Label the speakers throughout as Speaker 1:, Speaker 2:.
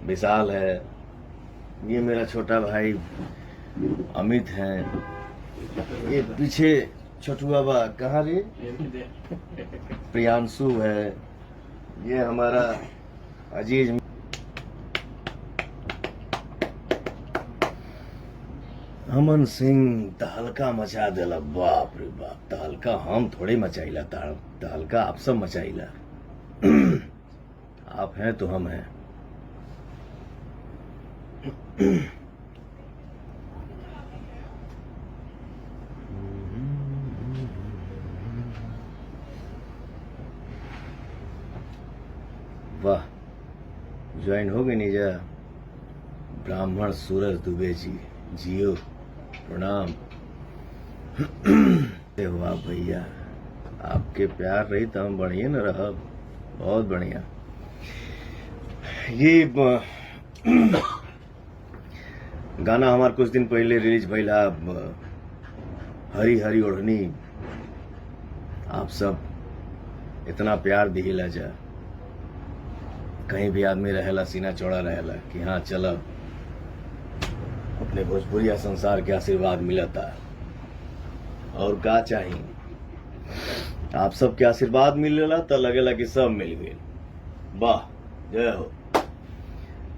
Speaker 1: विशाल है, ये मेरा छोटा भाई अमित है, ये पीछे छोटुआ बा कहाँ रे प्रियांशु है, ये हमारा अजीज अमन सिंह तहलका मचा देला। बाप रे बाप, तहलका हम थोड़े मचाइला, तहलका आप सब मचाइला। आप हैं तो हम हैं। वाह, ज्वाइन हो गई नीजा। ब्राह्मण सूरज दुबे जी, जियो, प्रणाम। वाह भैया, आपके प्यार रही तो हम बढ़िया न रह, बहुत बढ़िया। ये गाना हमार कुछ दिन पहले रिलीज भइला, हरी हरी ओढ़नी। आप सब इतना प्यार दिहिला जा, कहीं भी आदमी रहेला सीना चौड़ा रहेला कि हाँ चलो अपने भोजपुरिया संसार के आशीर्वाद मिलता और का चाहिए। आप सबके आशीर्वाद मिलेला तो लगेला कि सब मिल गए। वाह, जय हो।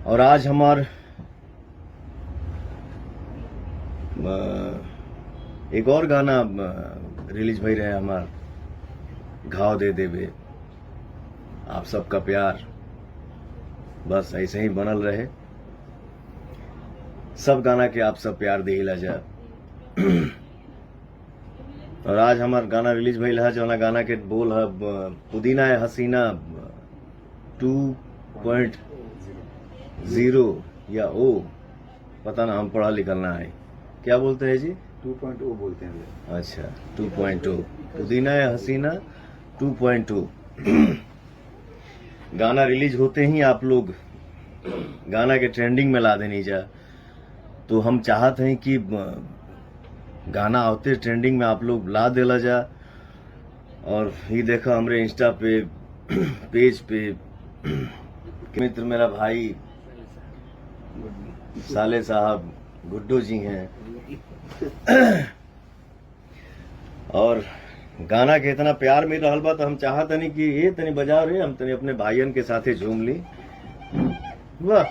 Speaker 1: और आज हमार एक और गाना रिलीज भई रहे हमार, घाव दे देवे। आप सबका प्यार बस ऐसे ही बनल रहे, सब गाना के आप सब प्यार दिला जा। और आज हमार गाना रिलीज भइल है, जो गाना के बोल है पुदीना है हसीना 2.0 या ओ, पता ना, हम पढ़ा लिखल ना है। क्या बोलते हैं जी?
Speaker 2: 2.0 बोलते हैं।
Speaker 1: अच्छा, 2.0 पुदीना है हसीना 2.0। गाना रिलीज होते ही आप लोग गाना के ट्रेंडिंग में ला देनी जा, तो हम चाहते हैं कि गाना आते ट्रेंडिंग में आप लोग ला देला जा। और ये देखो हमरे इंस्टा पे पेज पे मित्र मेरा भाई साले साहब गुड्डू जी हैं। और गाना के इतना प्यार मिल रहा बा, तो हम चाहते नहीं कि ये तनी बजाओ रे, हम तनी अपने भाइयन के साथे झूम ली। वाह,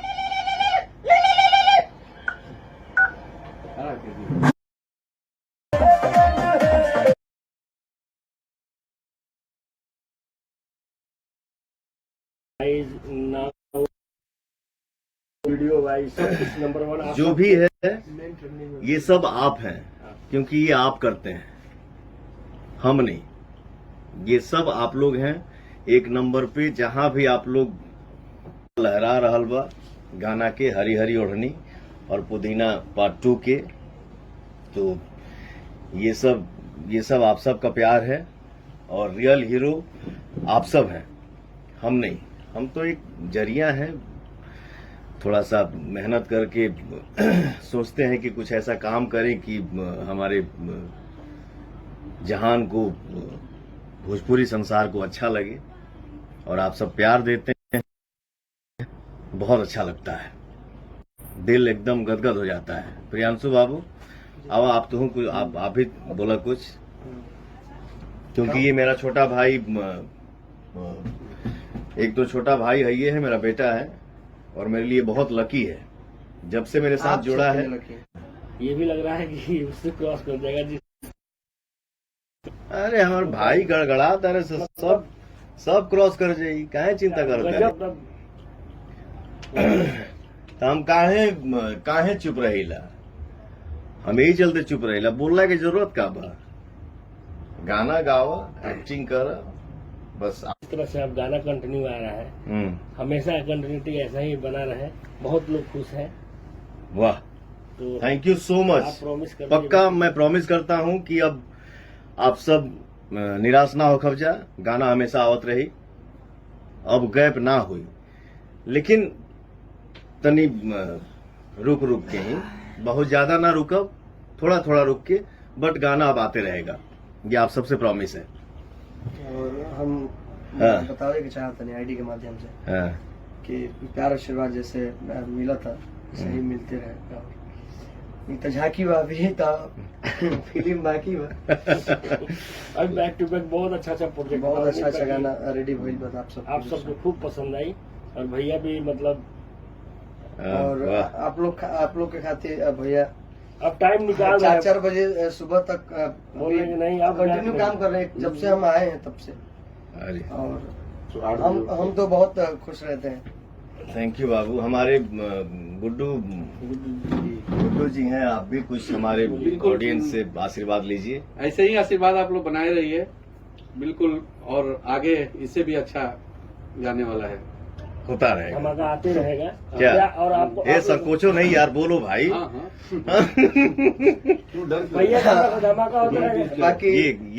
Speaker 3: वीडियो वाइज नंबर 1
Speaker 1: जो भी है ये सब आप हैं, क्योंकि ये आप करते हैं, हम नहीं। ये सब आप लोग हैं एक नंबर पे। जहां भी आप लोग लहरा रहल बा गाना के हरी हरी ओढ़नी और पुदीना पार्ट 2 के, तो ये सब आप सब का प्यार है। और रियल हीरो आप सब हैं, हम नहीं। हम तो एक जरिया है, थोड़ा सा मेहनत करके सोचते हैं कि कुछ ऐसा काम करें कि हमारे जहान को, भोजपुरी संसार को अच्छा लगे। और आप सब प्यार देते हैं, बहुत अच्छा लगता है, दिल एकदम गदगद हो जाता है। प्रियांशु बाबू, अब आप तो कुछ आप भी बोला कुछ, क्योंकि ये मेरा छोटा भाई, एक तो छोटा भाई है, ये है मेरा बेटा है, और मेरे लिए बहुत लकी है जब से मेरे साथ जुड़ा है।
Speaker 3: ये भी लग रहा है कि उससे क्रॉस कर जाएगा जी।
Speaker 1: अरे हमारे भाई गड़गड़ा तारे सब क्रॉस कर जाई, काहे चिंता करता है? तो हम काहे चुप रहीला? हम यही चलते चुप रहीला, बोलना की जरूरत का बा? गाना गावा, एक्टिंग कर, बस।
Speaker 3: इस तरह से अब गाना कंटिन्यू आ रहा है, हमेशा कंटिन्यूटी ऐसा ही बना रहे। बहुत लोग खुश हैं।
Speaker 1: वाह,
Speaker 3: तो
Speaker 1: thank you so much.
Speaker 3: Promise कर
Speaker 1: पक्का मैं प्रॉमिस करता हूं कि अब आप सब निराश ना हो खबजा, गाना हमेशा आवत रही, अब गैप ना हुई। लेकिन तनी रुक के ही, बहुत ज्यादा ना रुकब, थोड़ा थोड़ा रुक के, बट गाना अब आते रहेगा, ये आप सबसे प्रॉमिस है।
Speaker 2: और हम
Speaker 1: हाँ।
Speaker 2: बतावे के चाहते हैं आईडी के माध्यम से।
Speaker 1: हाँ,
Speaker 2: कि प्यार आशीर्वाद जैसे मिला था सही मिलते रहे। और तो झांकी भाभी तो फिल्म बाकी बा,
Speaker 3: और बैक टू बैक बहुत अच्छा प्रोजेक्ट,
Speaker 2: बहुत अच्छा गाना रेडी भइल बा।
Speaker 3: आप सबको खूब पसंद आई और भैया भी मतलब,
Speaker 2: और आप लोग के खातिर भैया
Speaker 3: अब टाइम निकाल रहे हैं।
Speaker 2: 4 बजे सुबह तक
Speaker 3: बोल रहे हैं नहीं आप
Speaker 2: कंटिन्यू काम कर रहे हैं जब से हम आए हैं तब से।
Speaker 1: अरे
Speaker 2: और हम तो बहुत खुश रहते हैं।
Speaker 1: थैंक यू बाबू। हमारे गुड्डू जी हैं, आप भी कुछ हमारे ऑडियंस से आशीर्वाद लीजिए।
Speaker 4: ऐसे ही आशीर्वाद आप लोग बनाए रहिए बिल्कुल, और आगे इससे भी अच्छा जाने वाला है,
Speaker 1: होता रहेगा,
Speaker 3: धमाका आते रहेगा।
Speaker 1: क्या
Speaker 3: और आपको
Speaker 1: ये संकोचो नहीं यार, बोलो भाई।
Speaker 4: हाँ हाँ
Speaker 3: भैया का धमाका होता रहेगा।
Speaker 2: बाकी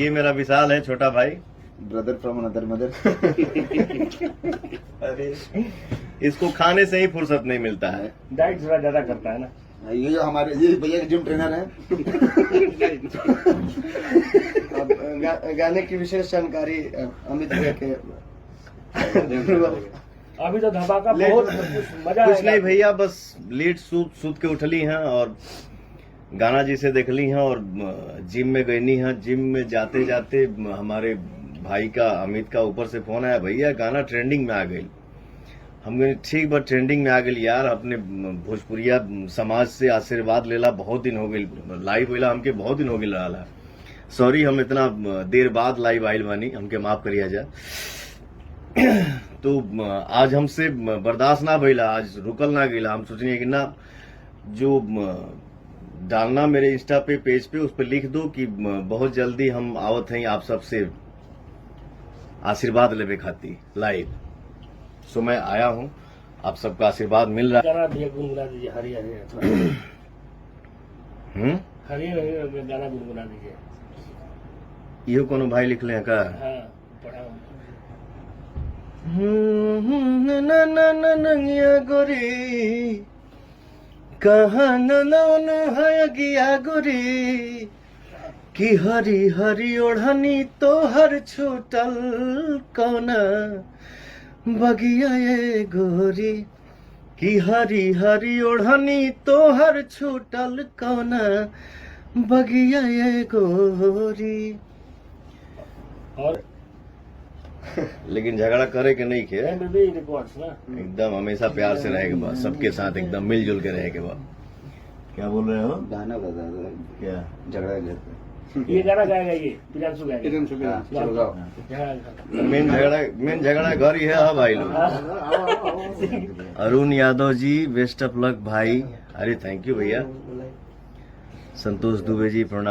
Speaker 1: ये मेरा विशाल है, छोटा भाई,
Speaker 5: ब्रदर फ्रॉम अनदर मदर।
Speaker 1: अरे इसको खाने से ही फुर्सत नहीं मिलता है।
Speaker 3: डाइट थोड़ा ज्यादा करता है ना।
Speaker 5: ये जो हमारे ये भैया के जिम ट्रेनर हैं।
Speaker 2: अब गाने की विशेष जानकारी अमित भैया के
Speaker 3: अभी तो धमाका बहुत मजा
Speaker 1: कुछ
Speaker 3: आएगा।
Speaker 1: नहीं भैया, बस लेट सूत के उठली हैं और गाना जी से देखली हैं और जिम में गईनी हैं। जिम में जाते जाते हमारे भाई का, अमित का ऊपर से फोन आया, भैया गाना ट्रेंडिंग में आ गई। हम कहे ठीक बा, ट्रेंडिंग में आ गई यार, अपने भोजपुरिया समाज से आशीर्वाद लेला बहुत दिन हो गई, लाइव होला हमके बहुत दिन हो गई रहा। सॉरी हम इतना देर बाद लाइव आइल बानी, हमके माफ करिया जा। तो आज हमसे बर्दाश्त ना भइला, आज रुकल ना गईला। हम सोचनी कि ना जो डालना मेरे इंस्टा पे पेज पे उस पर लिख दो कि बहुत जल्दी हम आवत हैं आप सबसे आशीर्वाद लेवे खाती लाइव। सो मैं आया हूं, आप सबका आशीर्वाद मिल रहा
Speaker 3: गाना भी गुनगुना दीजिए, हरी हरी
Speaker 1: है।
Speaker 3: हरी हरी गाना गुनगुना दीजिए।
Speaker 1: इहो कोनो भाई लिखले हैं का?
Speaker 3: हाँ पढ़ा
Speaker 1: नंगिया गोरी कहाँ नौन है गिया गोरी कि हरी हरी ओढ़नी तो हर छूटल कौना बगिया ये गोरी कि हरी हरी ओढ़नी तो हर छूटल कौना बगिया ये गोरी।
Speaker 3: और
Speaker 1: लेकिन झगड़ा करे के नहीं खे,
Speaker 3: बेबी रिकॉर्ड्स ना
Speaker 1: एकदम हमेशा प्यार से रहे के बाद, सबके साथ एकदम मिलजुल के रहे के बाद। क्या बोल रहे हो?
Speaker 5: गाना बता दो
Speaker 1: क्या
Speaker 5: झगड़ा लेते
Speaker 3: ये गाना गाएगा, ये प्रियांशु गाएगा।
Speaker 5: चलो गाओ।
Speaker 1: मेन झगड़ा घर ही है। हाँ भाई लोग, Arun Yadav ji best of luck भाई। अरे थैंक यू भैया। संतोष दुबे जी प्रणाम।